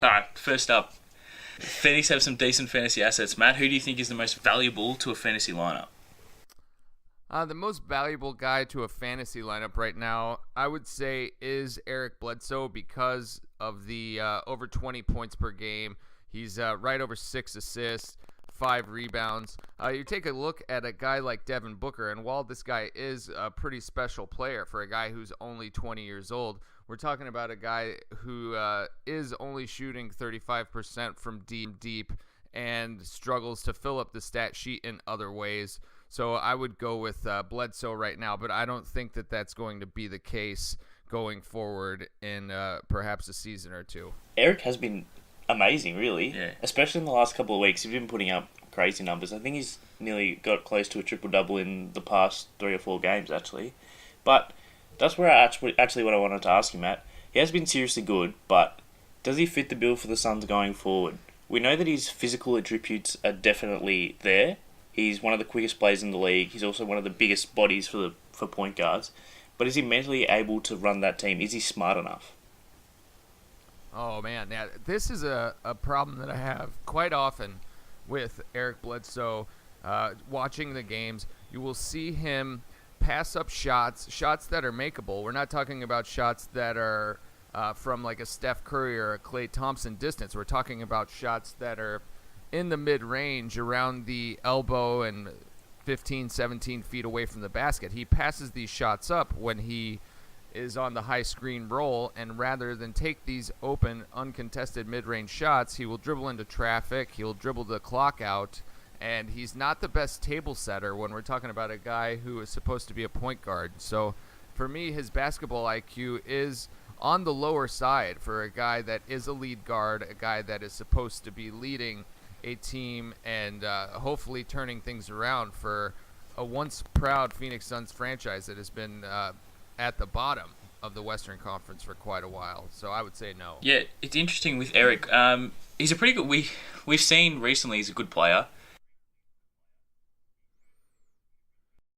Alright, first up, Phoenix have some decent fantasy assets. Matt, who do you think is the most valuable to a fantasy lineup? The most valuable guy to a fantasy lineup right now, I would say, is Eric Bledsoe because of the over 20 points per game. He's right over 6 assists, 5 rebounds. You take a look at a guy like Devin Booker, and while this guy is a pretty special player for a guy who's only 20 years old, we're talking about a guy who is only shooting 35% from deep and struggles to fill up the stat sheet in other ways. So I would go with Bledsoe right now, but I don't think that that's going to be the case going forward in perhaps a season or two. Eric has been amazing, really. Yeah. Especially in the last couple of weeks. He's been putting up crazy numbers. I think he's nearly got close to a triple-double in the past 3 or 4 games, actually. But that's where actually what I wanted to ask you, Matt. He has been seriously good, but does he fit the bill for the Suns going forward? We know that his physical attributes are definitely there. He's one of the quickest players in the league. He's also one of the biggest bodies for point guards. But is he mentally able to run that team? Is he smart enough? Oh, man. Now, this is a problem that I have quite often with Eric Bledsoe. Watching the games, you will see him pass up shots that are makeable. We're not talking about shots that are from like a Steph Curry or a Klay Thompson distance. We're talking about shots that are in the mid-range around the elbow and 15, 17 feet away from the basket. He passes these shots up when he is on the high screen roll, and rather than take these open, uncontested mid-range shots, he will dribble into traffic, he'll dribble the clock out, and he's not the best table setter when we're talking about a guy who is supposed to be a point guard. So for me, his basketball IQ is on the lower side for a guy that is a lead guard, a guy that is supposed to be leading a team and hopefully turning things around for a once proud Phoenix Suns franchise that has been at the bottom of the Western Conference for quite a while. So I would say no. Yeah, it's interesting with Eric. He's a pretty good. We've seen recently he's a good player.